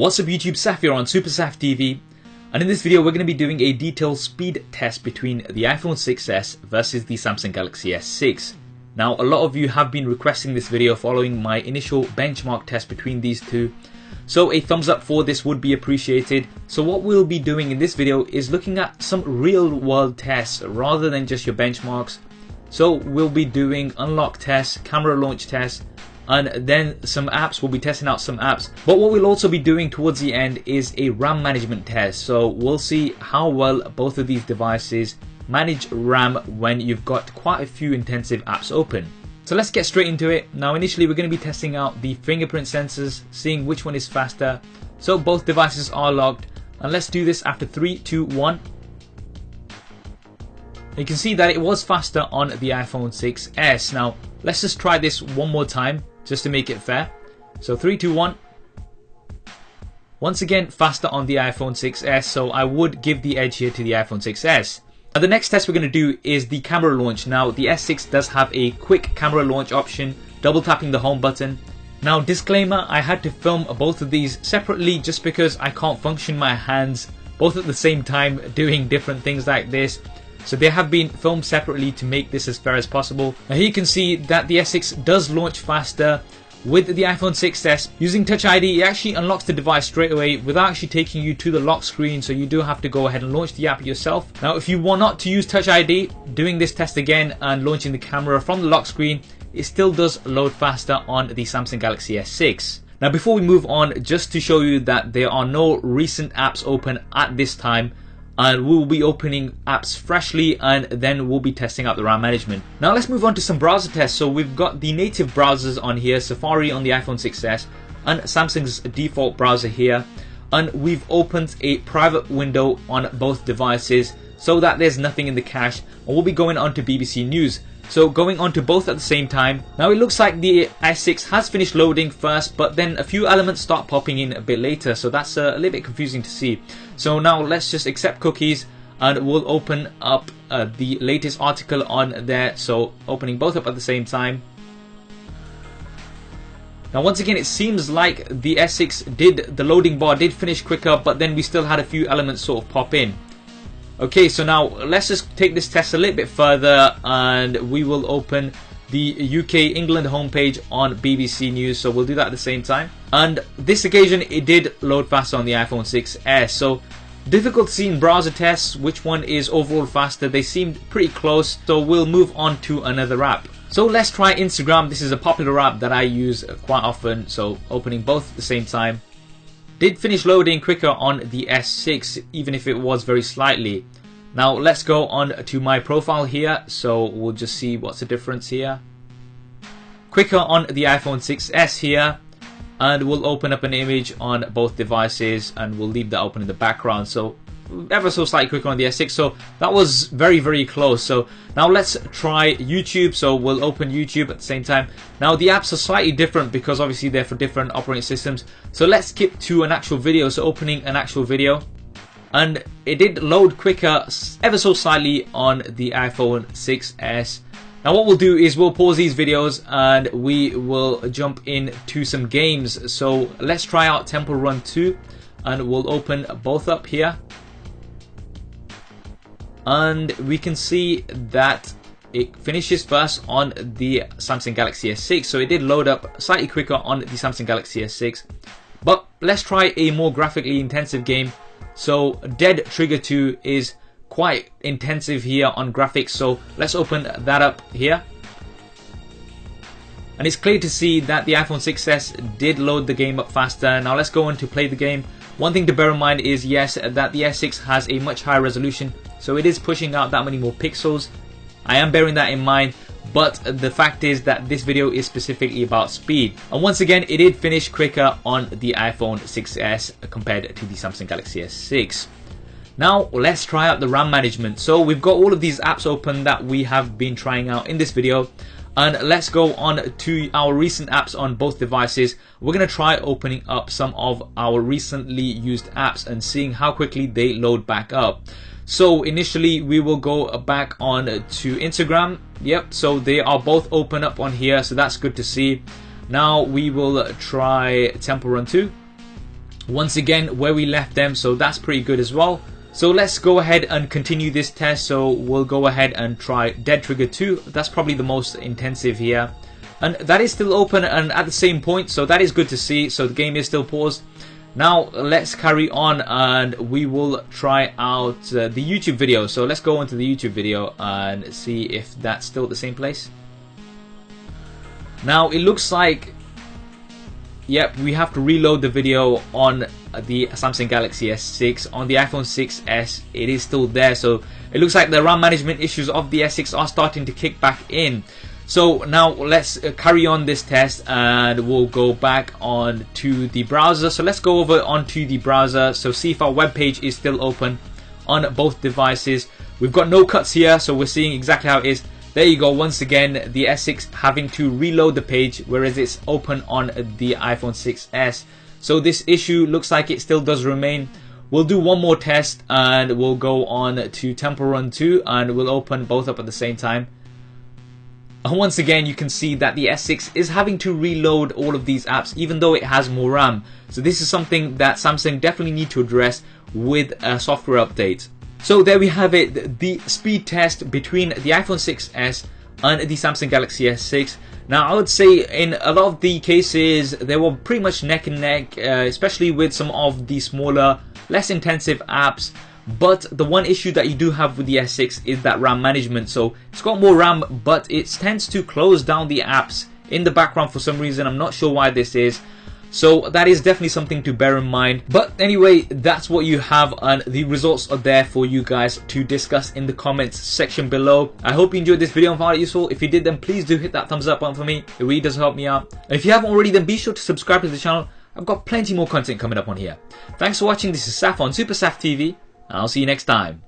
What's up YouTube, Saf here on Super Saf TV, and in this video we're going to be doing a detailed speed test between the iPhone 6s versus the Samsung Galaxy S6. Now a lot of you have been requesting this video following my initial benchmark test between these two, so a thumbs up for this would be appreciated. So what we'll be doing in this video is looking at some real world tests rather than just your benchmarks. So we'll be doing unlock tests, camera launch tests, and then some apps. We'll be testing out some apps, but what we'll also be doing towards the end is a RAM management test. So we'll see how well both of these devices manage RAM when you've got quite a few intensive apps open. So let's get straight into it. Now initially we're going to be testing out the fingerprint sensors, seeing which one is faster. So both devices are locked, and let's do this after 3, 2, 1. You can see that it was faster on the iPhone 6s. Now let's just try this one more time just to make it fair. So 3, 2, 1. Once again faster on the iPhone 6s, so I would give the edge here to the iPhone 6s. Now the next test we're going to do is the camera launch. Now the S6 does have a quick camera launch option, double tapping the home button. Now disclaimer, I had to film both of these separately just because I can't function my hands both at the same time doing different things like this. So they have been filmed separately to make this as fair as possible. Now here you can see that the S6 does launch faster with the iPhone 6s. Using Touch ID, it actually unlocks the device straight away without actually taking you to the lock screen, so you do have to go ahead and launch the app yourself. Now if you want not to use Touch ID, doing this test again and launching the camera from the lock screen, it still does load faster on the Samsung Galaxy S6. Now before we move on, just to show you that there are no recent apps open at this time, and we'll be opening apps freshly and then we'll be testing out the RAM management. Now let's move on to some browser tests. So we've got the native browsers on here, Safari on the iPhone 6s and Samsung's default browser here, and we've opened a private window on both devices so that there's nothing in the cache, and we'll be going on to BBC News. So going on to both at the same time. Now it looks like the S6 has finished loading first, but then a few elements start popping in a bit later, so that's a little bit confusing to see. So now let's just accept cookies and we'll open up the latest article on there. So opening both up at the same time. Now once again it seems like the S6 the loading bar did finish quicker, but then we still had a few elements sort of pop in. Okay, so now let's just take this test a little bit further and we will open the UK England homepage on BBC News. So we'll do that at the same time. And this occasion it did load faster on the iPhone 6s. So difficult to see in browser tests which one is overall faster. They seemed pretty close, so we'll move on to another app. So let's try Instagram. This is a popular app that I use quite often, so opening both at the same time. Did finish loading quicker on the S6, even if it was very slightly. Now let's go on to my profile here, so we'll just see what's the difference here. Quicker on the iPhone 6s here, and we'll open up an image on both devices and we'll leave that open in the background. So ever so slightly quicker on the S6, so that was very close. So now let's try YouTube. So we'll open YouTube at the same time. Now the apps are slightly different because obviously they're for different operating systems, so let's skip to an actual video. So opening an actual video, and it did load quicker ever so slightly on the iPhone 6s. Now what we'll do is we'll pause these videos and we will jump into some games. So let's try out Temple Run 2 and we'll open both up here. And we can see that it finishes first on the Samsung Galaxy S6, so it did load up slightly quicker on the Samsung Galaxy S6. But let's try a more graphically intensive game. So Dead Trigger 2 is quite intensive here on graphics, so let's open that up here. And it's clear to see that the iPhone 6s did load the game up faster. Now let's go on to play the game. One thing to bear in mind is, yes, that the S6 has a much higher resolution, so it is pushing out that many more pixels. I am bearing that in mind, but the fact is that this video is specifically about speed. And once again, it did finish quicker on the iPhone 6s compared to the Samsung Galaxy S6. Now let's try out the RAM management. So we've got all of these apps open that we have been trying out in this video, and let's go on to our recent apps on both devices. We're going to try opening up some of our recently used apps and seeing how quickly they load back up. So initially we will go back on to Instagram. Yep, so they are both open up on here, so that's good to see. Now we will try Temple Run 2. once again where we left them, so that's pretty good as well. So let's go ahead and continue this test. So we'll go ahead and try Dead Trigger 2. That's probably the most intensive here, and that is still open and at the same point, so that is good to see. So the game is still paused. Now let's carry on and we will try out the YouTube video. So let's go into the YouTube video and see if that's still at the same place. Now it looks like, yep, we have to reload the video on the Samsung Galaxy S6. On the iPhone 6s, it is still there. So it looks like the RAM management issues of the S6 are starting to kick back in. So now let's carry on this test and we'll go back on to the browser. So let's go over onto the browser. So see if our web page is still open on both devices. We've got no cuts here, so we're seeing exactly how it is. There you go, once again the S6 having to reload the page, whereas it's open on the iPhone 6s. So this issue looks like it still does remain. We'll do one more test and we'll go on to Temple Run 2 and we'll open both up at the same time. And once again you can see that the S6 is having to reload all of these apps even though it has more RAM. So this is something that Samsung definitely need to address with a software update. So there we have it, the speed test between the iPhone 6s and the Samsung Galaxy S6. Now I would say in a lot of the cases they were pretty much neck and neck, especially with some of the smaller, less intensive apps. But the one issue that you do have with the S6 is that RAM management. So it's got more RAM, but it tends to close down the apps in the background for some reason. I'm not sure why this is. So that is definitely something to bear in mind. But anyway, that's what you have, and the results are there for you guys to discuss in the comments section below. I hope you enjoyed this video and found it useful. If you did, then please do hit that thumbs up button for me. It really does help me out. And if you haven't already, then be sure to subscribe to the channel. I've got plenty more content coming up on here. Thanks for watching. This is Saf on Super Saf TV, and I'll see you next time.